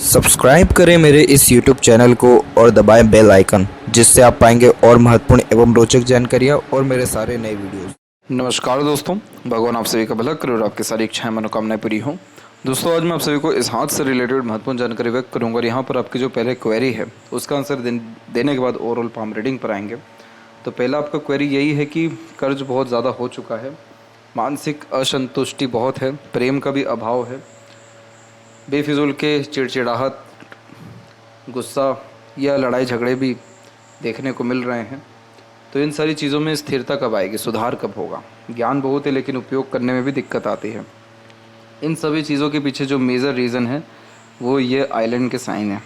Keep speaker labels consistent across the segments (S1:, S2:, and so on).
S1: Subscribe करें मेरे इस YouTube चैनल को और दबाएं बेल आइकन, जिससे आप पाएंगे और महत्वपूर्ण एवं रोचक जानकारियाँ और मेरे सारे नए वीडियोस।
S2: नमस्कार दोस्तों, भगवान आप सभी का भला करे और आपकी सारी इच्छाएं मनोकामनाएं पूरी हों। दोस्तों, आज मैं आप सभी को इस हाथ से रिलेटेड महत्वपूर्ण जानकारी व्यक्त करूंगा और यहाँ पर आपकी जो पहले क्वेरी है उसका आंसर देने के बाद ओवरऑल पाम रीडिंग पर आएंगे। तो पहला आपका क्वेरी यही है कि कर्ज बहुत ज़्यादा हो चुका है, मानसिक असंतुष्टि बहुत है, प्रेम का भी अभाव है, बेफिजूल के चिड़चिड़ाहट, गुस्सा या लड़ाई झगड़े भी देखने को मिल रहे हैं। तो इन सारी चीज़ों में स्थिरता कब आएगी, सुधार कब होगा? ज्ञान बहुत है लेकिन उपयोग करने में भी दिक्कत आती है। इन सभी चीज़ों के पीछे जो मेजर रीज़न है वो ये आइलैंड के साइन है।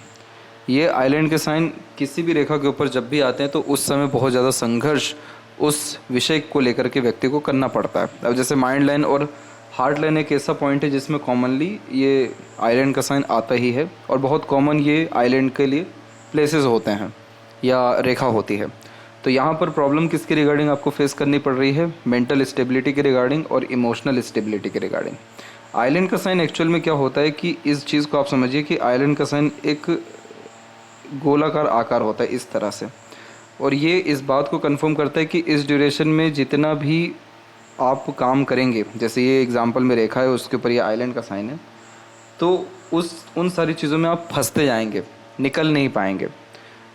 S2: ये आइलैंड के साइन किसी भी रेखा के ऊपर जब भी आते हैं तो उस समय बहुत ज़्यादा संघर्ष उस विषय को लेकर के व्यक्ति को करना पड़ता है। अब जैसे माइंड लाइन और हार्ट लाइन एक ऐसा पॉइंट है जिसमें कॉमनली ये आइलैंड का साइन आता ही है और बहुत कॉमन ये आइलैंड के लिए प्लेसेस होते हैं या रेखा होती है। तो यहाँ पर प्रॉब्लम किसके रिगार्डिंग आपको फेस करनी पड़ रही है? मेंटल स्टेबिलिटी के रिगार्डिंग और इमोशनल स्टेबिलिटी के रिगार्डिंग। आइलैंड का साइन एक्चुअल में क्या होता है कि इस चीज़ को आप समझिए कि आइलैंड का साइन एक गोलाकार आकार होता है इस तरह से, और ये इस बात को कंफर्म करता है कि इस ड्यूरेशन में जितना भी आप काम करेंगे, जैसे ये एग्जांपल में रेखा है उसके ऊपर ये आइलैंड का साइन है, तो उन सारी चीज़ों में आप फंसते जाएंगे, निकल नहीं पाएंगे।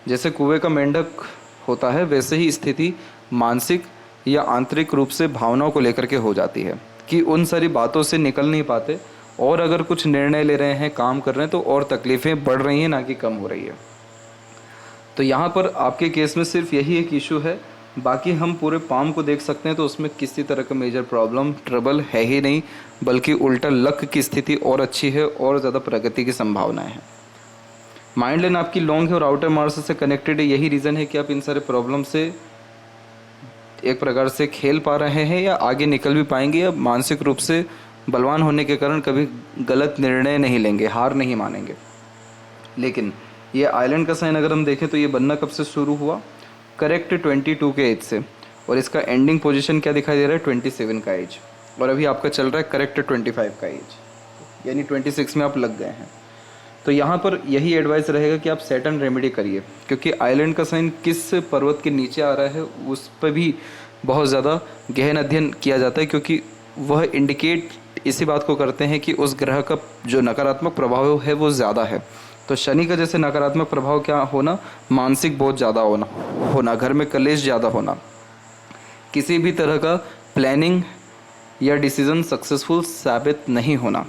S2: जैसे कुएं का मेंढक होता है वैसे ही स्थिति मानसिक या आंतरिक रूप से भावनाओं को लेकर के हो जाती है कि उन सारी बातों से निकल नहीं पाते, और अगर कुछ निर्णय ले रहे हैं, काम कर रहे हैं, तो और तकलीफ़ें बढ़ रही हैं ना कि कम हो रही है। तो यहाँ पर आपके केस में सिर्फ यही एक इशू है, बाकी हम पूरे पाम को देख सकते हैं तो उसमें किसी तरह का मेजर प्रॉब्लम ट्रबल है ही नहीं, बल्कि उल्टा लक की स्थिति और अच्छी है और ज़्यादा प्रगति की संभावनाएं हैं। माइंड लाइन आपकी लॉन्ग है और आउटर मार्स से कनेक्टेड है। यही रीज़न है कि आप इन सारे प्रॉब्लम से एक प्रकार से खेल पा रहे हैं या आगे निकल भी पाएंगे, या मानसिक रूप से बलवान होने के कारण कभी गलत निर्णय नहीं लेंगे, हार नहीं मानेंगे। लेकिन ये आइलैंड का साइन अगर हम देखें तो ये बनना कब से शुरू हुआ? करेक्ट 22 के एज से, और इसका एंडिंग पोजीशन क्या दिखाई दे रहा है? 27 का एज, और अभी आपका चल रहा है करेक्ट 25 का एज, यानी 26 में आप लग गए हैं। तो यहाँ पर यही एडवाइस रहेगा कि आप सैटर्न रेमेडी करिए, क्योंकि आइलैंड का साइन किस पर्वत के नीचे आ रहा है उस पर भी बहुत ज़्यादा गहन अध्ययन किया जाता है, क्योंकि वह इंडिकेट इसी बात को करते हैं कि उस ग्रह का जो नकारात्मक प्रभाव है वो ज़्यादा है। तो शनि का जैसे नकारात्मक प्रभाव क्या होना? मानसिक बहुत ज़्यादा होना, घर में कलेश ज़्यादा होना, किसी भी तरह का प्लानिंग या डिसीजन सक्सेसफुल साबित नहीं होना,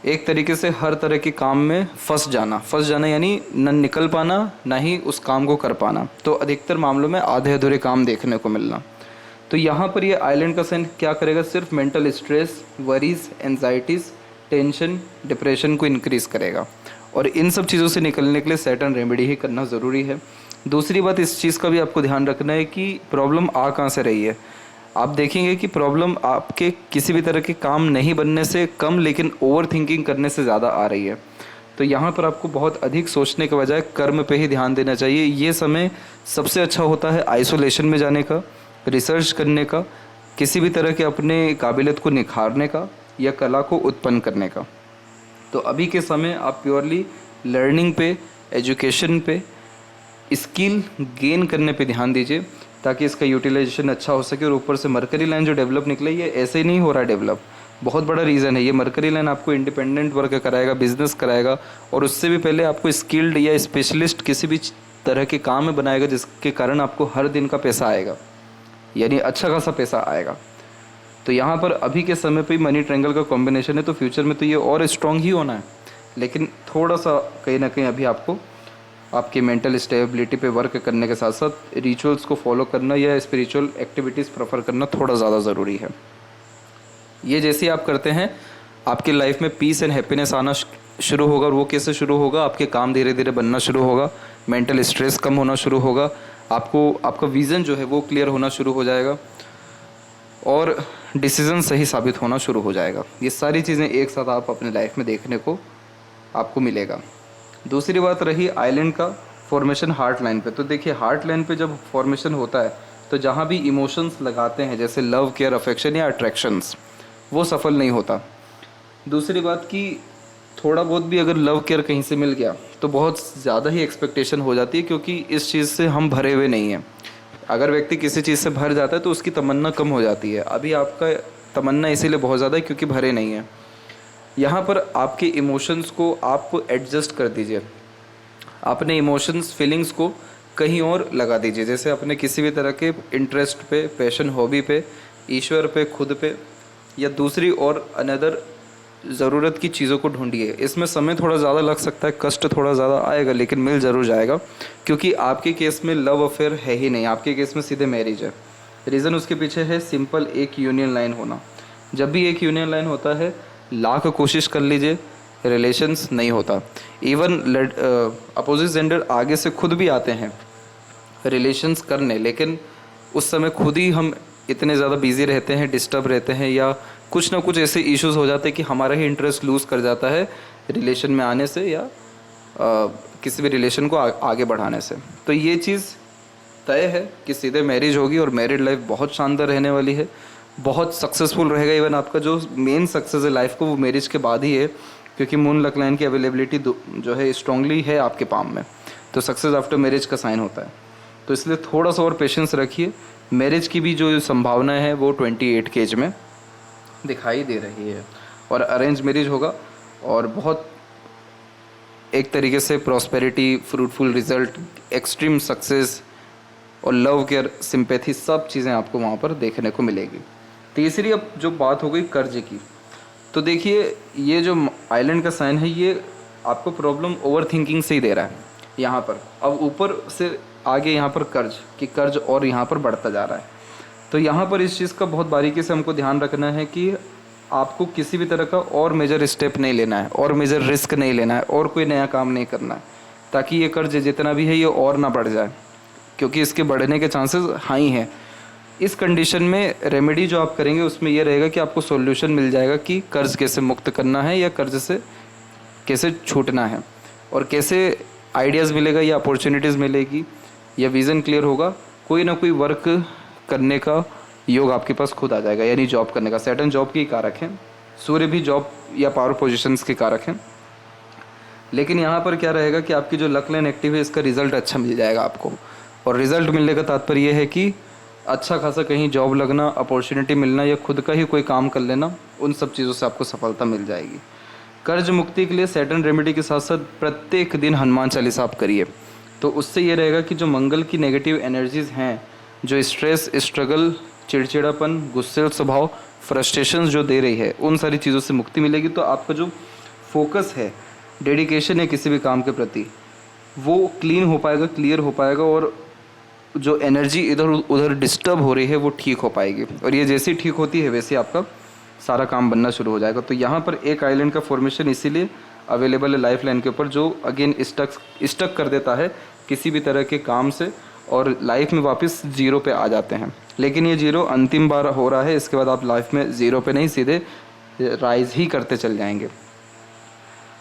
S2: एक तरीके से हर तरह के काम में फंस जाना यानी न निकल पाना, ना ही उस काम को कर पाना। तो अधिकतर मामलों में आधे अधूरे काम देखने को मिलना। तो यहाँ पर ये आइलैंड का साइन क्या करेगा? सिर्फ mental stress, worries, anxieties, tension, depression को इंक्रीज़ करेगा, और इन सब चीज़ों से निकलने के लिए सैटर्न रेमेडी ही करना ज़रूरी है। दूसरी बात इस चीज़ का भी आपको ध्यान रखना है कि प्रॉब्लम आ कहाँ से रही है। आप देखेंगे कि प्रॉब्लम आपके किसी भी तरह के काम नहीं बनने से कम, लेकिन ओवर थिंकिंग करने से ज़्यादा आ रही है। तो यहाँ पर आपको बहुत अधिक सोचने के बजाय कर्म पे ही ध्यान देना चाहिए। ये समय सबसे अच्छा होता है आइसोलेशन में जाने का, रिसर्च करने का, किसी भी तरह के अपने काबिलियत को निखारने का या कला को उत्पन्न करने का। तो अभी के समय आप प्योरली लर्निंग पे, एजुकेशन पे, स्किल गेन करने पे ध्यान दीजिए, ताकि इसका यूटिलाइजेशन अच्छा हो सके। और ऊपर से मरकरी लाइन जो डेवलप निकले, ये ऐसे ही नहीं हो रहा डेवलप, बहुत बड़ा रीज़न है। ये मरकरी लाइन आपको इंडिपेंडेंट वर्क कराएगा, बिजनेस कराएगा, और उससे भी पहले आपको स्किल्ड या स्पेशलिस्ट किसी भी तरह के काम में बनाएगा, जिसके कारण आपको हर दिन का पैसा आएगा, यानी अच्छा खासा पैसा आएगा। तो यहाँ पर अभी के समय पे मनी ट्रायंगल का कॉम्बिनेशन है, तो फ्यूचर में तो ये और स्ट्रॉन्ग ही होना है। लेकिन थोड़ा सा कहीं ना कहीं अभी आपको आपकी मेंटल स्टेबिलिटी पे वर्क करने के साथ साथ रिचुअल्स को फॉलो करना या स्पिरिचुअल एक्टिविटीज़ प्रेफर करना थोड़ा ज़्यादा ज़रूरी है। ये जैसे आप करते हैं आपकी लाइफ में पीस एंड हैप्पीनेस आना शुरू होगा। और वो कैसे शुरू होगा? आपके काम धीरे धीरे बनना शुरू होगा, मेंटल स्ट्रेस कम होना शुरू होगा, आपको आपका विज़न जो है वो क्लियर होना शुरू हो जाएगा, और डिसीज़न सही साबित होना शुरू हो जाएगा। ये सारी चीज़ें एक साथ आप अपने लाइफ में देखने को आपको मिलेगा। दूसरी बात रही आइलैंड का फॉर्मेशन हार्ट लाइन पे। तो देखिए, हार्ट लाइन पे जब फॉर्मेशन होता है तो जहाँ भी इमोशंस लगाते हैं, जैसे लव, केयर, अफेक्शन या अट्रैक्शंस, वो सफल नहीं होता। दूसरी बात कि थोड़ा बहुत भी अगर लव केयर कहीं से मिल गया तो बहुत ज़्यादा ही एक्सपेक्टेशन हो जाती है, क्योंकि इस चीज़ से हम भरे हुए नहीं हैं। अगर व्यक्ति किसी चीज़ से भर जाता है तो उसकी तमन्ना कम हो जाती है। अभी आपका तमन्ना इसीलिए बहुत ज़्यादा है क्योंकि भरे नहीं हैं। यहाँ पर आपके इमोशंस को आप एडजस्ट कर दीजिए, अपने इमोशंस फीलिंग्स को कहीं और लगा दीजिए। जैसे अपने किसी भी तरह के इंटरेस्ट पे, पैशन, हॉबी पे, ईश्वर पे, खुद पे, या दूसरी और अनदर ज़रूरत की चीज़ों को ढूंढिए। इसमें समय थोड़ा ज़्यादा लग सकता है, कष्ट थोड़ा ज़्यादा आएगा, लेकिन मिल ज़रूर जाएगा, क्योंकि आपके केस में लव अफेयर है ही नहीं, आपके केस में सीधे मैरिज है। रीज़न उसके पीछे है सिंपल, एक यूनियन लाइन होना। जब भी एक यूनियन लाइन होता है, लाख कोशिश कर लीजिए, रिलेशंस नहीं होता। इवन अपोजिट जेंडर आगे से खुद भी आते हैं रिलेशंस करने, लेकिन उस समय खुद ही हम इतने ज़्यादा बिजी रहते हैं, डिस्टर्ब रहते हैं, या कुछ ना कुछ ऐसे इश्यूज हो जाते हैं कि हमारा ही इंटरेस्ट लूज़ कर जाता है रिलेशन में आने से, या किसी भी रिलेशन को आगे बढ़ाने से। तो ये चीज़ तय है कि सीधे मैरिज होगी और मैरिड लाइफ बहुत शानदार रहने वाली है, बहुत सक्सेसफुल रहेगा। इवन आपका जो मेन सक्सेस है लाइफ को, वो मैरिज के बाद ही है, क्योंकि मून लक लाइन की अवेलेबिलिटी जो है स्ट्रांगली है आपके पाम में, तो सक्सेस आफ्टर मैरिज का साइन होता है। तो इसलिए थोड़ा सा और पेशेंस रखिए। मैरिज की भी जो संभावना है वो 28 के एज में दिखाई दे रही है, और अरेंज मैरिज होगा, और बहुत एक तरीके से prosperity, fruitful result, extreme success और लव केयर, सिंपैथी, सब चीज़ें आपको वहाँ पर देखने को मिलेगी। तीसरी अब जो बात हो गई कर्ज की, तो देखिए ये जो आइलैंड का साइन है ये आपको प्रॉब्लम ओवर थिंकिंग से ही दे रहा है यहाँ पर। अब ऊपर से आगे यहाँ पर कर्ज और यहाँ पर बढ़ता जा रहा है। तो यहाँ पर इस चीज़ का बहुत बारीकी से हमको ध्यान रखना है कि आपको किसी भी तरह का और मेजर स्टेप नहीं लेना है, और मेजर रिस्क नहीं लेना है, और कोई नया काम नहीं करना है, ताकि ये कर्ज जितना भी है ये और ना बढ़ जाए, क्योंकि इसके बढ़ने के चांसेस हाई हैं। इस कंडीशन में रेमेडी जो आप करेंगे उसमें यह रहेगा कि आपको सॉल्यूशन मिल जाएगा कि कर्ज कैसे मुक्त करना है, या कर्ज से कैसे छूटना है, और कैसे आइडियाज़ मिलेगा, या अपॉर्चुनिटीज़ मिलेगी, या विज़न क्लियर होगा, कोई ना कोई वर्क करने का योग आपके पास खुद आ जाएगा, यानी जॉब करने का। सैटर्न जॉब की कारक है, सूर्य भी जॉब या पावर पोजीशंस के कारक हैं। लेकिन यहाँ पर क्या रहेगा कि आपकी जो लक लाइन एक्टिव है इसका रिजल्ट अच्छा मिल जाएगा आपको, और रिजल्ट मिलने का तात्पर्य यह है कि अच्छा खासा कहीं जॉब लगना, अपॉर्चुनिटी मिलना, या खुद का ही कोई काम कर लेना, उन सब चीज़ों से आपको सफलता मिल जाएगी। कर्ज मुक्ति के लिए सैटर्न रेमेडी के साथ साथ प्रत्येक दिन हनुमान चालीसा आप करिए, तो उससे ये रहेगा कि जो मंगल की नेगेटिव एनर्जीज़ हैं, जो स्ट्रेस, स्ट्रगल, चिड़चिड़ापन, गुस्सेल स्वभाव, फ्रस्ट्रेशंस जो दे रही है, उन सारी चीज़ों से मुक्ति मिलेगी। तो आपका जो फोकस है, डेडिकेशन है किसी भी काम के प्रति, वो क्लीन हो पाएगा, क्लियर हो पाएगा, और जो एनर्जी इधर उधर डिस्टर्ब हो रही है वो ठीक हो पाएगी। और ये जैसे ही ठीक होती है वैसे आपका सारा काम बनना शुरू हो जाएगा। तो यहाँ पर एक आइलैंड का फॉर्मेशन इसीलिए अवेलेबल है लाइफ लाइन के ऊपर, जो अगेन स्टक कर देता है किसी भी तरह के काम से, और लाइफ में वापस जीरो पे आ जाते हैं। लेकिन ये जीरो अंतिम बार हो रहा है, इसके बाद आप लाइफ में जीरो पे नहीं, सीधे राइज ही करते चल जाएंगे।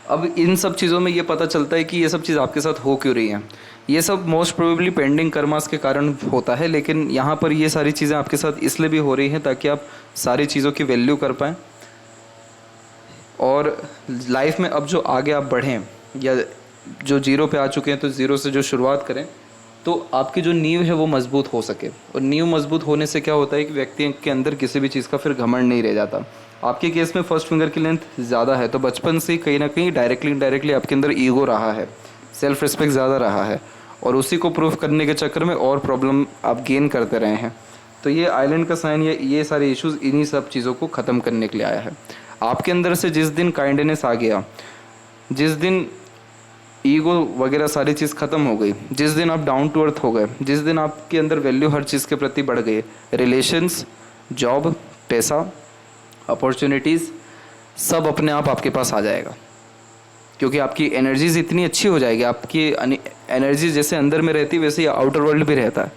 S2: अब इन सब चीज़ों में ये पता चलता है कि ये सब चीज़ आपके साथ हो क्यों रही है। ये सब मोस्ट प्रोबेबली पेंडिंग कर्मास के कारण होता है, लेकिन यहाँ पर ये सारी चीज़ें आपके साथ इसलिए भी हो रही हैं ताकि आप सारी चीज़ों की वैल्यू कर पाएँ, और लाइफ में अब जो आगे आप बढ़ें, या जो जीरो पे आ चुके हैं तो ज़ीरो से जो शुरुआत करें, तो आपकी जो नींव है वो मजबूत हो सके। और नींव मजबूत होने से क्या होता है कि व्यक्ति के अंदर किसी भी चीज़ का फिर घमंड नहीं रह जाता। आपके केस में फर्स्ट फिंगर की लेंथ ज़्यादा है, तो बचपन से कहीं ना कहीं डायरेक्टली इनडायरेक्टली आपके अंदर ईगो रहा है, सेल्फ रिस्पेक्ट ज़्यादा रहा है, और उसी को प्रूफ करने के चक्कर में और प्रॉब्लम आप गेन करते रहे हैं। तो ये आइलैंड का साइन, ये सारे इश्यूज़ इन्हीं सब चीज़ों को ख़त्म करने के लिए आया है। आपके अंदर से जिस दिन काइंडनेस आ गया, जिस दिन ईगो वगैरह सारी चीज़ ख़त्म हो गई, जिस दिन आप डाउन टू अर्थ हो गए, जिस दिन आपके अंदर वैल्यू हर चीज़ के प्रति बढ़ गई, रिलेशंस, जॉब, पैसा, अपॉर्चुनिटीज़, सब अपने आप आपके पास आ जाएगा, क्योंकि आपकी एनर्जीज इतनी अच्छी हो जाएगी। आपकी एनर्जी जैसे अंदर में रहती है वैसे ही आउटर वर्ल्ड भी रहता है।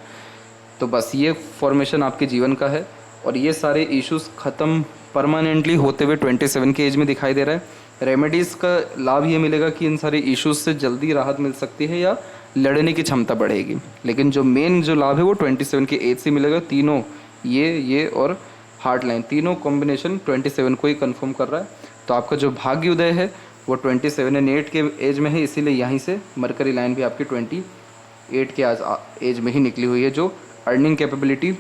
S2: तो बस ये फॉर्मेशन आपके जीवन का है, और ये सारे इश्यूज़ ख़त्म परमानेंटली होते हुए 27 के एज में दिखाई दे रहा है। रेमेडीज़ का लाभ ये मिलेगा कि इन सारे इश्यूज़ से जल्दी राहत मिल सकती है, या लड़ने की क्षमता बढ़ेगी। लेकिन जो मेन जो लाभ है वो 27 के एज से मिलेगा। तीनों ये और हार्ट लाइन, तीनों कॉम्बिनेशन 27 को ही कंफर्म कर रहा है। तो आपका जो भाग्य उदय है वो 27 एंड 8 के एज में है, इसीलिए यहीं से मरकरी लाइन भी आपकी 28 के आज एज में ही निकली हुई है, जो earning capability,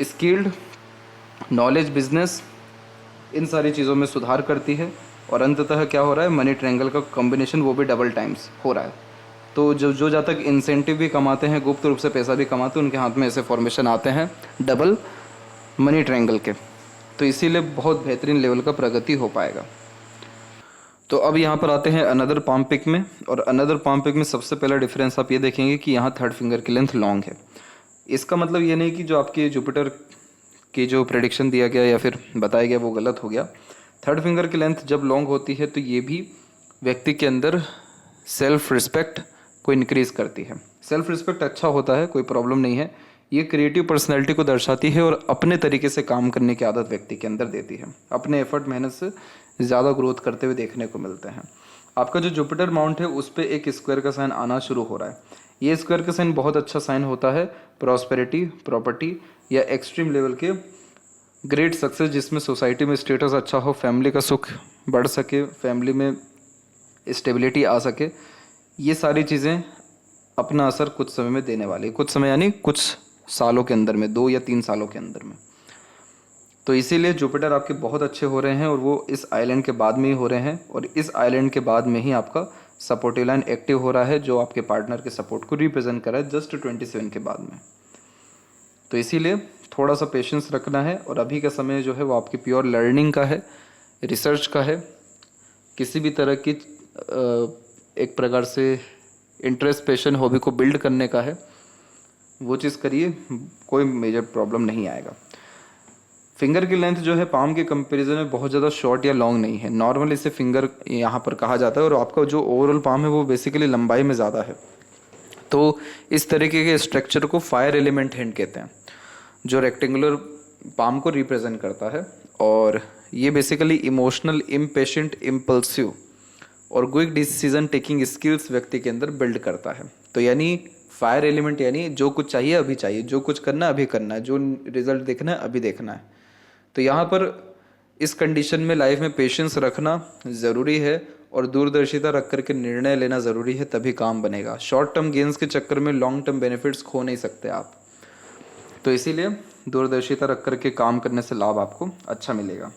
S2: skilled, knowledge, business, इन सारी चीज़ों में सुधार करती है। और अंततः क्या हो रहा है, मनी ट्रायंगल का कॉम्बिनेशन वो भी डबल टाइम्स हो रहा है। तो जो जहाँ तक इंसेंटिव भी कमाते हैं, गुप्त रूप से पैसा भी कमाते हैं, उनके हाथ में ऐसे फॉर्मेशन आते हैं डबल मनी ट्रायंगल के। तो इसीलिए बहुत बेहतरीन लेवल का प्रगति हो पाएगा। तो अब यहाँ पर आते हैं अनदर पाम पिक में, और अनदर पाम पिक में सबसे पहला डिफरेंस आप ये देखेंगे कि यहाँ थर्ड फिंगर की लेंथ लॉन्ग है। इसका मतलब ये नहीं कि जो आपके जुपिटर की जो प्रेडिक्शन दिया गया या फिर बताया गया वो गलत हो गया। थर्ड फिंगर की लेंथ जब लॉन्ग होती है तो ये भी व्यक्ति के अंदर सेल्फ रिस्पेक्ट को इंक्रीज करती है। सेल्फ रिस्पेक्ट अच्छा होता है, कोई प्रॉब्लम नहीं है। ये क्रिएटिव पर्सनैलिटी को दर्शाती है और अपने तरीके से काम करने की आदत व्यक्ति के अंदर देती है। अपने एफर्ट, मेहनत से ज़्यादा ग्रोथ करते हुए देखने को मिलते हैं। आपका जो जुपिटर माउंट है उस पर एक स्क्वायर का साइन आना शुरू हो रहा है। ये स्क्वायर का साइन बहुत अच्छा साइन होता है प्रॉस्पेरिटी, प्रॉपर्टी या एक्सट्रीम लेवल के ग्रेट सक्सेस, जिसमें सोसाइटी में स्टेटस अच्छा हो, फैमिली का सुख बढ़ सके, फैमिली में स्टेबिलिटी आ सके। ये सारी चीज़ें अपना असर कुछ समय में देने वाली, कुछ समय यानी कुछ सालों के अंदर में, 2 या 3 सालों के अंदर में। तो इसीलिए जुपिटर आपके बहुत अच्छे हो रहे हैं और वो इस आइलैंड के बाद में ही हो रहे हैं, और इस आइलैंड के बाद में ही आपका सपोर्टिव लाइन एक्टिव हो रहा है, जो आपके पार्टनर के सपोर्ट को रिप्रेजेंट कर रहा है जस्ट 27 के बाद में। तो इसीलिए थोड़ा सा पेशेंस रखना है, और अभी का समय जो है वो आपकी प्योर लर्निंग का है, रिसर्च का है, किसी भी तरह की एक प्रकार से इंटरेस्ट, पैशन, हॉबी को बिल्ड करने का है। वो चीज़ करिए, कोई मेजर प्रॉब्लम नहीं आएगा। फिंगर की लेंथ जो है पाम के कंपैरिजन में बहुत ज़्यादा शॉर्ट या लॉन्ग नहीं है। नॉर्मल इसे फिंगर यहाँ पर कहा जाता है, और आपका जो ओवरऑल पाम है वो बेसिकली लंबाई में ज़्यादा है। तो इस तरीके के स्ट्रक्चर को फायर एलिमेंट हैंड कहते हैं, जो रेक्टेंगुलर पाम को रिप्रेजेंट करता है। और ये बेसिकली इमोशनल, इम्पेशेंट, इम्पल्सिव और क्विक डिसीजन टेकिंग स्किल्स व्यक्ति के अंदर बिल्ड करता है। तो यानी फायर एलिमेंट यानी जो कुछ चाहिए अभी चाहिए, जो कुछ करना है अभी करना है, जो रिजल्ट देखना है अभी देखना है। तो यहाँ पर इस कंडीशन में लाइफ में पेशेंस रखना ज़रूरी है, और दूरदर्शिता रख करके निर्णय लेना ज़रूरी है, तभी काम बनेगा। शॉर्ट टर्म गेन्स के चक्कर में लॉन्ग टर्म बेनिफिट्स खो नहीं सकते आप। तो इसीलिए दूरदर्शिता रख करके काम करने से लाभ आपको अच्छा मिलेगा।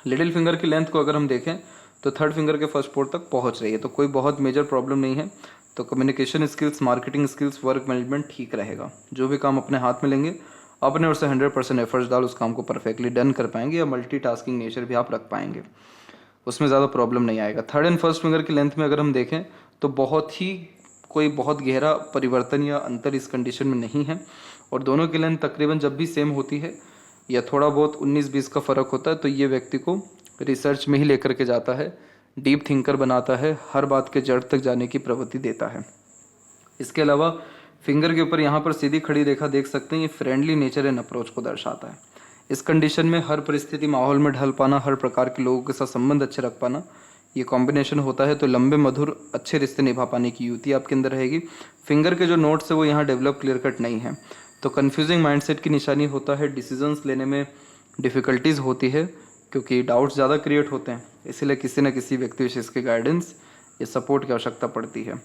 S2: लिटिल फिंगर की लेंथ को अगर हम देखें तो थर्ड फिंगर के फर्स्ट पोर्ट तक पहुंच रही है, तो कोई बहुत मेजर प्रॉब्लम नहीं है। तो communication skills, marketing skills, work management ठीक रहेगा। जो भी काम अपने हाथ में लेंगे, अपने ओर से 100% एफर्ट्स डाल उस काम को परफेक्टली डन कर पाएंगे, या मल्टीटास्किंग नेचर भी आप रख पाएंगे, उसमें ज़्यादा प्रॉब्लम नहीं आएगा। थर्ड एंड फर्स्ट फिंगर की लेंथ में अगर हम देखें तो कोई बहुत गहरा परिवर्तन या अंतर इस कंडीशन में नहीं है, और दोनों की लेंथ तकरीबन जब भी सेम होती है या थोड़ा बहुत 19-20 का फ़र्क होता है, तो ये व्यक्ति को रिसर्च में ही लेकर के जाता है, डीप थिंकर बनाता है, हर बात के जड़ तक जाने की प्रवृत्ति देता है। इसके अलावा फिंगर के ऊपर यहाँ पर सीधी खड़ी रेखा देख सकते हैं, ये फ्रेंडली नेचर एंड अप्रोच को दर्शाता है। इस कंडीशन में हर परिस्थिति, माहौल में ढल पाना, हर प्रकार के लोगों के साथ संबंध अच्छे रख पाना, ये कॉम्बिनेशन होता है। तो लंबे, मधुर, अच्छे रिश्ते निभा पाने की युक्ति आपके अंदर रहेगी। फिंगर के जो नोट्स है वो यहाँ डेवलप, क्लियर कट नहीं है, तो कन्फ्यूजिंग माइंडसेट की निशानी होता है। डिसीजंस लेने में डिफ़िकल्टीज होती है, क्योंकि डाउट्स ज़्यादा क्रिएट होते हैं, इसीलिए किसी न किसी व्यक्ति विशेष के गाइडेंस या सपोर्ट की आवश्यकता पड़ती है।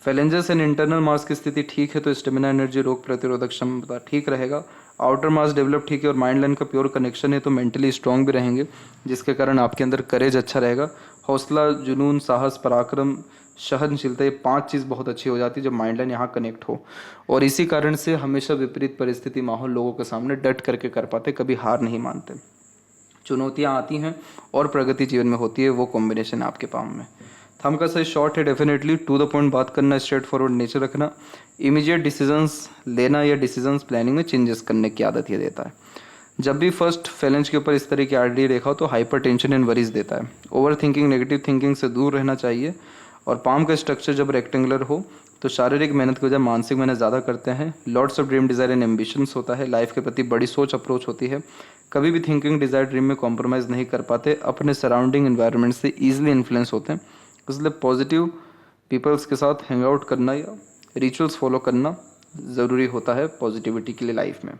S2: फैलेंजेस एंड इंटरनल मास की स्थिति ठीक है, तो स्टेमिना, एनर्जी, रोग प्रतिरोधक क्षमता ठीक रहेगा। आउटर मास डेवलप ठीक है, और माइंड लाइन का प्योर कनेक्शन है, तो मेंटली स्ट्रांग भी रहेंगे, जिसके कारण आपके अंदर करेज अच्छा रहेगा। हौसला, जुनून, साहस, पराक्रम, सहनशीलता, ये 5 चीज़ बहुत अच्छी हो जाती है जब माइंड लाइन यहाँ कनेक्ट हो। और इसी कारण से हमेशा विपरीत परिस्थिति, माहौल, लोगों के सामने डट करके कर पाते, कभी हार नहीं मानते। चुनौतियाँ आती हैं और प्रगति जीवन में होती है, वो कॉम्बिनेशन आपके पाम में। थंब का साइज शॉर्ट है, डेफिनेटली टू द पॉइंट बात करना, स्ट्रेट फॉरवर्ड नेचर रखना, इमीडिएट डिसीजंस लेना या डिसीजंस प्लानिंग में चेंजेस करने की आदत ये देता है। जब भी फर्स्ट फैलेंज के ऊपर इस तरह की आरडी रेखा हो तो हाइपर टेंशन एंड वरीज देता है। ओवर थिंकिंग, नेगेटिव थिंकिंग से दूर रहना चाहिए। और पाम का स्ट्रक्चर जब रेक्टेंगुलर हो तो शारीरिक मेहनत की वजह मानसिक मेहनत ज़्यादा करते हैं। Lots of dream, desire and ambitions होता है। लाइफ के प्रति बड़ी सोच, अप्रोच होती है। कभी भी थिंकिंग, डिज़ायर, ड्रीम में कॉम्प्रोमाइज़ नहीं कर पाते। अपने सराउंडिंग एनवायरनमेंट से ईजिली इन्फ्लुएंस होते हैं, इसलिए पॉजिटिव पीपल्स के साथ हैंग आउट करना या रिचुअल्स फॉलो करना ज़रूरी होता है पॉजिटिविटी के लिए लाइफ में।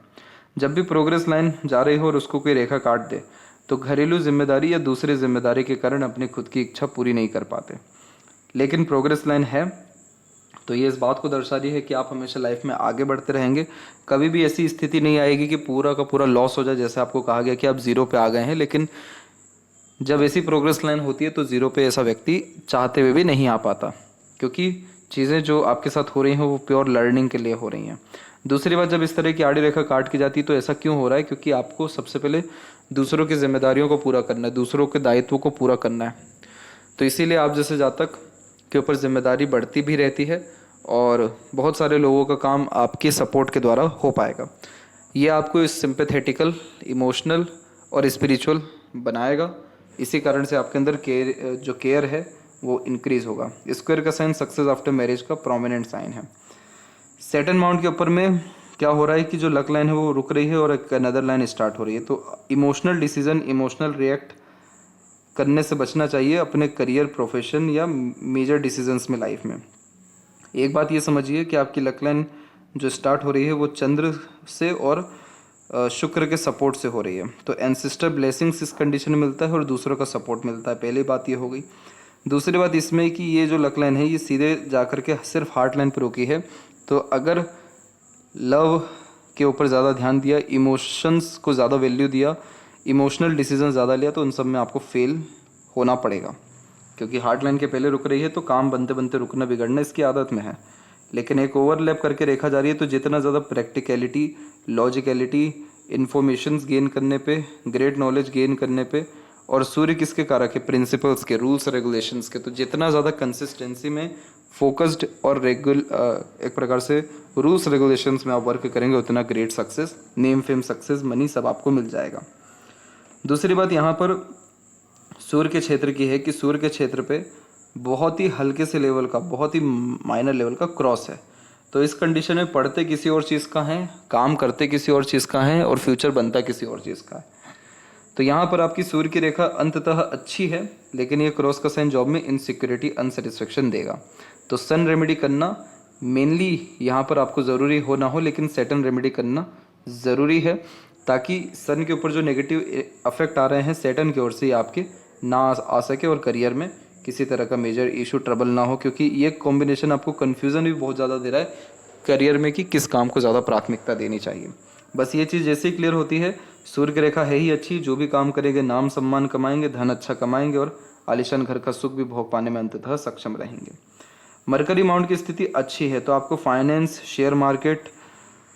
S2: जब भी प्रोग्रेस लाइन जा रही हो और उसको कोई रेखा काट दे तो घरेलू जिम्मेदारी या दूसरी जिम्मेदारी के कारण अपनी खुद की इच्छा पूरी नहीं कर पाते। लेकिन प्रोग्रेस लाइन है तो ये इस बात को दर्शा रही है कि आप हमेशा लाइफ में आगे बढ़ते रहेंगे। कभी भी ऐसी स्थिति नहीं आएगी कि पूरा का पूरा लॉस हो जाए, जैसे आपको कहा गया कि आप जीरो पे आ गए हैं। लेकिन जब ऐसी प्रोग्रेस लाइन होती है तो जीरो पे ऐसा व्यक्ति चाहते हुए भी नहीं आ पाता, क्योंकि चीज़ें जो आपके साथ हो रही हैं वो प्योर लर्निंग के लिए हो रही हैं। दूसरी बात, जब इस तरह की आड़ी रेखा काट की जाती है तो ऐसा क्यों हो रहा है? क्योंकि आपको सबसे पहले दूसरों की जिम्मेदारियों को पूरा करना है, दूसरों के दायित्वों को पूरा करना है। तो इसीलिए आप जैसे जातक के ऊपर जिम्मेदारी बढ़ती भी रहती है और बहुत सारे लोगों का काम आपके सपोर्ट के द्वारा हो पाएगा। ये आपको इस सिंपैथेटिकल, इमोशनल और स्पिरिचुअल बनाएगा। इसी कारण से आपके अंदर केयर है वो इंक्रीज होगा। स्क्वायर का साइन सक्सेस आफ्टर मैरिज का प्रोमिनेंट साइन है। सैटर्न माउंट के ऊपर में क्या हो रहा है कि जो लक लाइन है वो रुक रही है और एक अनदर लाइन स्टार्ट हो रही है। तो इमोशनल डिसीजन, इमोशनल रिएक्ट करने से बचना चाहिए अपने करियर, प्रोफेशन या मेजर डिसीजंस में लाइफ में। एक बात ये समझिए कि आपकी लक लाइन जो स्टार्ट हो रही है वो चंद्र से और शुक्र के सपोर्ट से हो रही है। तो एंसेस्टर ब्लेसिंग्स इस कंडीशन में मिलता है और दूसरों का सपोर्ट मिलता है। पहली बात ये हो गई। दूसरी बात इसमें कि ये जो लक लाइन है ये सीधे जाकर के सिर्फ हार्ट लाइन पर रुकी है। तो अगर लव के ऊपर ज़्यादा ध्यान दिया, इमोशंस को ज़्यादा वैल्यू दिया, इमोशनल डिसीजन ज़्यादा लिया तो उन सब में आपको फेल होना पड़ेगा, क्योंकि हार्ट लाइन के पहले रुक रही है तो काम बनते बनते रुकना, बिगड़ना इसकी आदत में है। लेकिन एक ओवरलैप करके रेखा जा रही है तो जितना ज़्यादा प्रैक्टिकलिटी, लॉजिकलिटी, इन्फॉर्मेशंस गेन करने पे, ग्रेट नॉलेज गेन करने पे, और सूर्य किसके कारक है? प्रिंसिपल्स के, रूल्स रेगुलेशंस के। तो जितना ज़्यादा कंसिस्टेंसी में फोकस्ड और एक प्रकार से रूल्स रेगुलेशंस में आप वर्क करेंगे उतना great success, name, fame, success, money सब आपको मिल जाएगा। दूसरी बात यहाँ पर सूर्य के क्षेत्र की है कि सूर्य के क्षेत्र पे बहुत ही हल्के से लेवल का, बहुत ही माइनर लेवल का क्रॉस है। तो इस कंडीशन में पढ़ते किसी और चीज़ का है, काम करते किसी और चीज़ का है और फ्यूचर बनता किसी और चीज़ का है। तो यहाँ पर आपकी सूर्य की रेखा अंततः अच्छी है, लेकिन ये क्रॉस का साइन जॉब में इनसिक्योरिटी, अनसेटिस्फेक्शन देगा। तो सन रेमेडी करना मेनली यहाँ पर आपको ज़रूरी हो ना हो, लेकिन सैटर्न रेमेडी करना ज़रूरी है, ताकि सन के ऊपर जो नेगेटिव इफेक्ट आ रहे हैं सैटर्न की ओर से आपके ना आ सके और करियर में किसी तरह का मेजर इशू, ट्रबल ना हो। क्योंकि ये कॉम्बिनेशन आपको कन्फ्यूज़न भी बहुत ज़्यादा दे रहा है करियर में कि किस काम को ज़्यादा प्राथमिकता देनी चाहिए। बस ये चीज़ जैसे ही क्लियर होती है, सूर्य की रेखा है ही अच्छी, जो भी काम करेंगे नाम सम्मान कमाएंगे, धन अच्छा कमाएंगे और आलिशान घर का सुख भी भोग पाने में अंततः सक्षम रहेंगे। मरकरी माउंट की स्थिति अच्छी है तो आपको फाइनेंस, शेयर मार्केट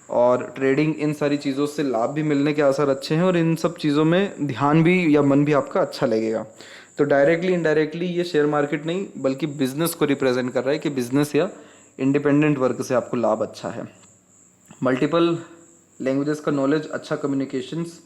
S2: और ट्रेडिंग, इन सारी चीज़ों से लाभ भी मिलने के आसार अच्छे हैं और इन सब चीज़ों में ध्यान भी या मन भी आपका अच्छा लगेगा। तो डायरेक्टली इनडायरेक्टली ये शेयर मार्केट नहीं बल्कि बिजनेस को रिप्रेजेंट कर रहा है कि बिजनेस या इंडिपेंडेंट वर्क से आपको लाभ अच्छा है। मल्टीपल लैंग्वेजेस का नॉलेज, अच्छा कम्युनिकेशंस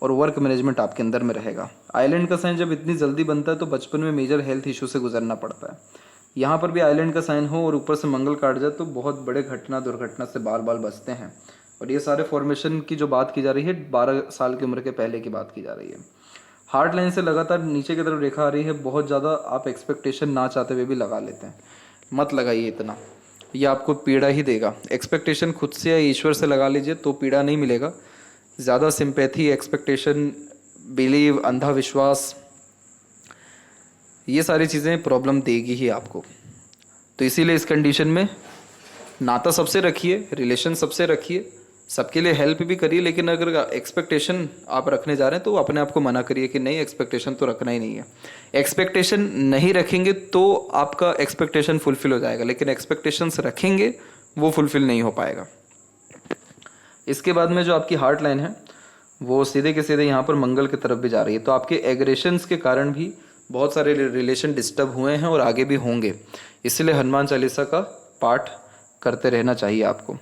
S2: और वर्क मैनेजमेंट आपके अंदर में रहेगा। आइलैंड का साइन जब इतनी जल्दी बनता है तो बचपन में मेजर हेल्थ इशू से गुजरना पड़ता है। यहाँ पर भी आइलैंड का साइन हो और ऊपर से मंगल काट जाए तो बहुत बड़े घटना, दुर्घटना से बाल बाल बचते हैं। और ये सारे फॉर्मेशन की जो बात की जा रही है 12 साल की उम्र के पहले की बात की जा रही है। हार्ट लाइन से लगातार नीचे की तरफ रेखा आ रही है, बहुत ज़्यादा आप एक्सपेक्टेशन ना चाहते हुए भी लगा लेते हैं। मत लगाइए इतना, ये आपको पीड़ा ही देगा। एक्सपेक्टेशन खुद से या ईश्वर से लगा लीजिए तो पीड़ा नहीं मिलेगा। ज़्यादा सिंपैथी, एक्सपेक्टेशन, बिलीव, अंधा विश्वास, ये सारी चीज़ें प्रॉब्लम देगी ही आपको। तो इसीलिए इस कंडीशन में नाता सबसे रखिए, रिलेशन सबसे रखिए, सबके लिए हेल्प भी करिए, लेकिन अगर एक्सपेक्टेशन आप रखने जा रहे हैं तो अपने आप को मना करिए कि नहीं, एक्सपेक्टेशन तो रखना ही नहीं है। एक्सपेक्टेशन नहीं रखेंगे तो आपका एक्सपेक्टेशन फुलफिल हो जाएगा, लेकिन एक्सपेक्टेशंस रखेंगे वो फुलफिल नहीं हो पाएगा। इसके बाद में जो आपकी हार्ट लाइन है वो सीधे के सीधे यहाँ पर मंगल की तरफ भी जा रही है। तो आपके एग्रेशंस के कारण भी बहुत सारे रिलेशन डिस्टर्ब हुए हैं और आगे भी होंगे। इसलिए हनुमान चालीसा का पाठ करते रहना चाहिए आपको,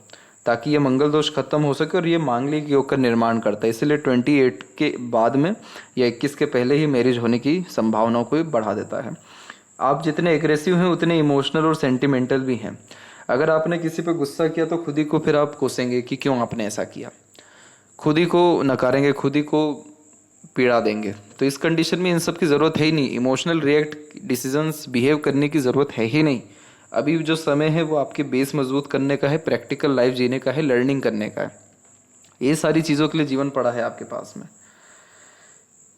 S2: ताकि ये मंगल दोष खत्म हो सके। और ये मांगलिक योग का निर्माण करता है, इसलिए 28 के बाद में या 21 के पहले ही मैरिज होने की संभावनाओं को बढ़ा देता है। आप जितने एग्रेसिव हैं उतने इमोशनल और सेंटिमेंटल भी हैं। अगर आपने किसी पे गुस्सा किया तो खुद ही को फिर आप कोसेंगे कि क्यों आपने ऐसा किया, खुद ही को नकारेंगे, खुद ही को पीड़ा देंगे। तो इस कंडीशन में इन सब की ज़रूरत है ही नहीं। इमोशनल रिएक्ट, डिसीजंस, बिहेव करने की ज़रूरत है ही नहीं। अभी जो समय है वो आपके बेस मजबूत करने का है, प्रैक्टिकल लाइफ जीने का है, लर्निंग करने का है। ये सारी चीज़ों के लिए जीवन पड़ा है आपके पास में।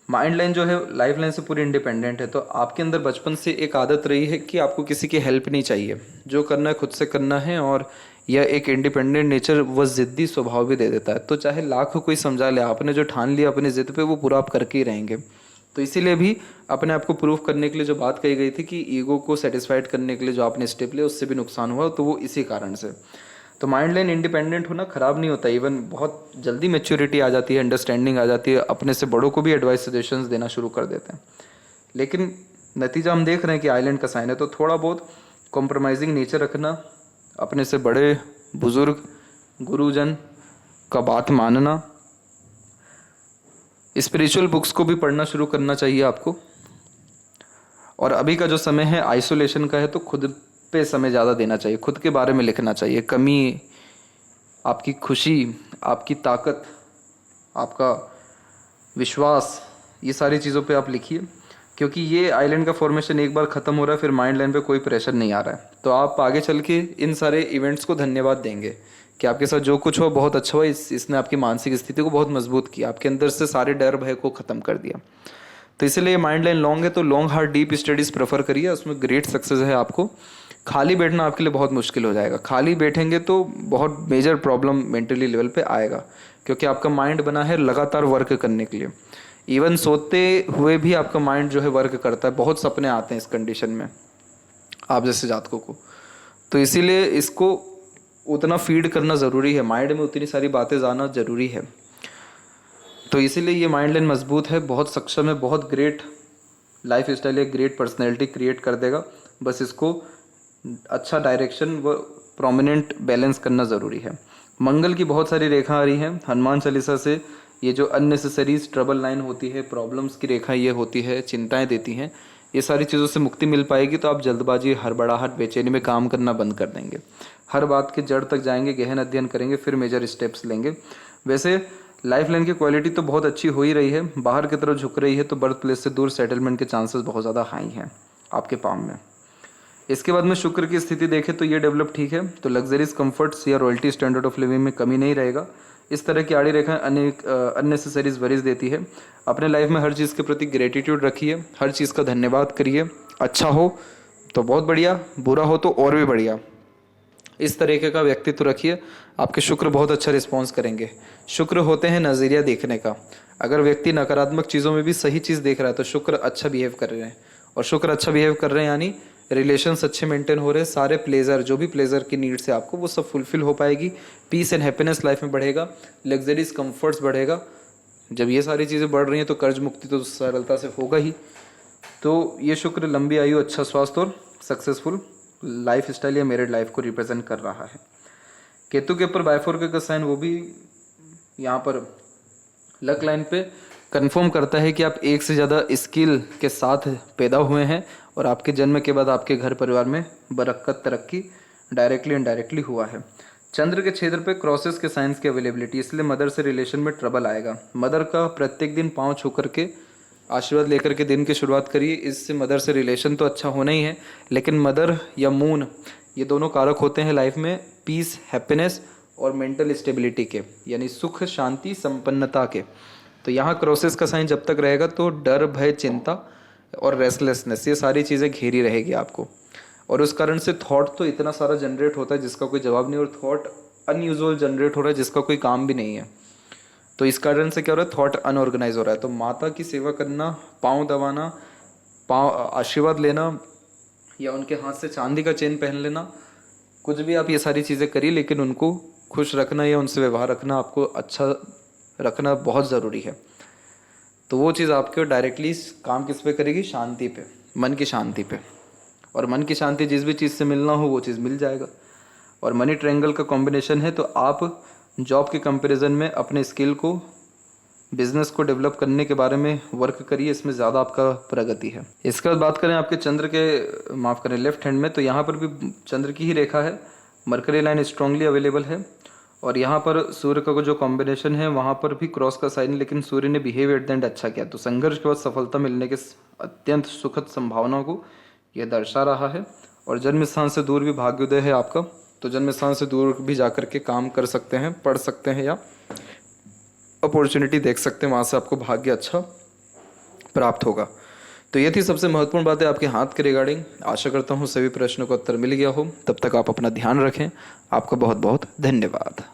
S2: माइंड लाइन जो है लाइफ लाइन से पूरी इंडिपेंडेंट है। तो आपके अंदर बचपन से एक आदत रही है कि आपको किसी की हेल्प नहीं चाहिए, जो करना है खुद से करना है, और यह एक इंडिपेंडेंट नेचर व ज़िद्दी स्वभाव भी दे देता है। तो चाहे लाख कोई समझा ले, आपने जो ठान लिया अपनी ज़िद पे वो पूरा आप करके ही रहेंगे। तो इसीलिए भी अपने आप को प्रूव करने के लिए जो बात कही गई थी कि ईगो को सेटिस्फाइड करने के लिए जो आपने स्टेप लिया उससे भी नुकसान हुआ, तो वो इसी कारण से। तो माइंड लाइन इंडिपेंडेंट होना खराब नहीं होता, इवन बहुत जल्दी मैच्योरिटी आ जाती है, अंडरस्टैंडिंग आ जाती है, अपने से बड़ों को भी एडवाइस सजेशंस देना शुरू कर देते हैं। लेकिन नतीजा हम देख रहे हैं कि आइलैंड का साइन है, तो थोड़ा बहुत कॉम्प्रोमाइजिंग नेचर रखना, अपने से बड़े बुजुर्ग गुरुजन का बात मानना, स्पिरिचुअल बुक्स को भी पढ़ना शुरू करना चाहिए आपको। और अभी का जो समय है आइसोलेशन का है, तो खुद पे समय ज़्यादा देना चाहिए, खुद के बारे में लिखना चाहिए, कमी, आपकी खुशी, आपकी ताकत, आपका विश्वास, ये सारी चीज़ों पे आप लिखिए। क्योंकि ये आइलैंड का फॉर्मेशन एक बार ख़त्म हो रहा है, फिर माइंड लाइन पे कोई प्रेशर नहीं आ रहा है, तो आप आगे चल के इन सारे इवेंट्स को धन्यवाद देंगे कि आपके साथ जो कुछ हुआ बहुत अच्छा हुआ, इसने आपकी मानसिक स्थिति को बहुत मजबूत किया, आपके अंदर से सारे डर भय को ख़त्म कर दिया। तो इसलिए माइंड लाइन लॉन्ग है, तो long hard deep studies prefer करिए, उसमें ग्रेट सक्सेस है आपको। खाली बैठना आपके लिए बहुत मुश्किल हो जाएगा, खाली बैठेंगे तो बहुत मेजर प्रॉब्लम मेंटली लेवल पे आएगा, क्योंकि आपका माइंड बना है लगातार वर्क करने के लिए। इवन सोते हुए भी आपका माइंड जो है वर्क करता है, बहुत सपने आते हैं इस कंडीशन में आप जैसे जातकों को। तो इसीलिए इसको उतना फीड करना ज़रूरी है, माइंड में उतनी सारी बातें जाना ज़रूरी है। तो इसीलिए ये माइंड लाइन मजबूत है, बहुत सक्षम है, बहुत ग्रेट लाइफ स्टाइल है, ग्रेट पर्सनैलिटी क्रिएट कर देगा। बस इसको अच्छा डायरेक्शन व प्रोमिनेंट बैलेंस करना ज़रूरी है। मंगल की बहुत सारी रेखा आ रही है हनुमान चालीसा से, ये जो अननेसेसरी ट्रबल लाइन होती है, प्रॉब्लम्स की रेखा ये होती है, चिंताएं देती हैं, ये सारी चीज़ों से मुक्ति मिल पाएगी। तो आप जल्दबाजी, हड़बड़ाहट, बेचैनी में काम करना बंद कर देंगे, हर बात के जड़ तक जाएंगे, गहन अध्ययन करेंगे, फिर मेजर स्टेप्स लेंगे। वैसे लाइफ लाइन की क्वालिटी तो बहुत अच्छी हो ही रही है, बाहर की तरफ झुक रही है, तो बर्थ प्लेस से दूर सेटलमेंट के चांसेस बहुत ज़्यादा हाई हैं आपके पाम में। इसके बाद में शुक्र की स्थिति देखें तो ये डेवलप ठीक है, तो लग्जरीज कंफर्ट्स या रॉयल्टी स्टैंडर्ड ऑफ लिविंग में कमी नहीं रहेगा। इस तरह की आड़ी रेखाएं अनेक अननेसेसरीज वरीज देती है। अपने लाइफ में हर चीज़ के प्रति ग्रेटिट्यूड रखिए, हर चीज़ का धन्यवाद करिए, अच्छा हो तो बहुत बढ़िया, बुरा हो तो और भी बढ़िया, इस तरीके का व्यक्तित्व रखिए, आपके शुक्र बहुत अच्छा रिस्पॉन्स करेंगे। शुक्र होते हैं नज़रिया देखने का, अगर व्यक्ति नकारात्मक चीज़ों में भी सही चीज़ देख रहा है तो शुक्र अच्छा बिहेव कर रहे हैं, और शुक्र अच्छा बिहेव कर रहे हैं यानी रिलेशंस अच्छे मेंटेन हो रहे हैं, सारे प्लेजर, जो भी प्लेजर की नीड्स है आपको वो सब फुलफिल हो पाएगी, पीस एंड हैप्पीनेस लाइफ में बढ़ेगा, लग्जरीज कंफर्ट्स बढ़ेगा। जब ये सारी चीज़ें बढ़ रही हैं तो कर्ज मुक्ति तो सरलता से होगा ही। तो ये शुक्र लंबी आयु, अच्छा स्वास्थ्य और सक्सेसफुल लाइफ स्टाइल या मैरिड लाइफ को रिप्रेजेंट कर रहा है। केतु के ऊपर बायफोर्क का साइन, वो भी यहाँ पर लक लाइन पे कंफर्म करता है कि आप एक से ज़्यादा स्किल के साथ पैदा हुए हैं, और आपके जन्म के बाद आपके घर परिवार में बरकत, तरक्की डायरेक्टली इनडायरेक्टली हुआ है। चंद्र के क्षेत्र पे क्रॉसेस के साइंस की अवेलेबिलिटी, इसलिए मदर से रिलेशन में ट्रबल आएगा। मदर का प्रत्येक दिन पाँव छू करके आशीर्वाद लेकर के दिन की शुरुआत करिए, इससे मदर से रिलेशन तो अच्छा होना ही है, लेकिन मदर या मून ये दोनों कारक होते हैं लाइफ में पीस, हैप्पीनेस और मेंटल स्टेबिलिटी के, यानी सुख, शांति, संपन्नता के। तो यहाँ क्रॉसेस का साइन जब तक रहेगा तो डर, भय, चिंता और रेस्टलेसनेस, ये सारी चीज़ें घेरी रहेगी आपको, और उस कारण से थॉट तो इतना सारा जनरेट होता है जिसका कोई जवाब नहीं, और थॉट अनयूजुअल जनरेट हो रहा है जिसका कोई काम भी नहीं है। तो इस कारण से क्या हो रहा है, थॉट अनऑर्गेनाइज हो रहा है। तो माता की सेवा करना, पाँव दबाना, पाँव आशीर्वाद लेना, या उनके हाथ से चांदी का चेन पहन लेना, कुछ भी आप ये सारी चीज़ें करिए, लेकिन उनको खुश रखना या उनसे व्यवहार रखना, आपको अच्छा रखना बहुत ज़रूरी है। तो वो चीज़ आपके डायरेक्टली काम किस पे करेगी, शांति पे, मन की शांति पे, और मन की शांति जिस भी चीज़ से मिलना हो वो चीज़ मिल जाएगा। और मनी ट्रायंगल का कॉम्बिनेशन है, तो आप जॉब के कंपैरिजन में अपने स्किल को, बिजनेस को डेवलप करने के बारे में वर्क करिए, इसमें ज़्यादा आपका प्रगति है। इसके बाद बात करें आपके चंद्र के, माफ़ करें, लेफ्ट हैंड में, तो यहाँ पर भी चंद्र की ही रेखा है, मरकरी लाइन स्ट्रांगली अवेलेबल है, और यहाँ पर सूर्य का जो कॉम्बिनेशन है वहाँ पर भी क्रॉस का साइन, लेकिन सूर्य ने बिहेव एट द एंड अच्छा किया, तो संघर्ष के बाद सफलता मिलने के अत्यंत सुखद संभावनाओं को यह दर्शा रहा है। और जन्म स्थान से दूर भी भाग्योदय है आपका, तो जन्म स्थान से दूर भी जाकर के काम कर सकते हैं, पढ़ सकते हैं, या अपॉर्चुनिटी देख सकते हैं, वहाँ से आपको भाग्य अच्छा प्राप्त होगा। तो ये थी सबसे महत्वपूर्ण बातें आपके हाथ के रिगार्डिंग। आशा करता हूँ सभी प्रश्नों का उत्तर मिल गया हो। तब तक आप अपना ध्यान रखें। आपका बहुत बहुत धन्यवाद।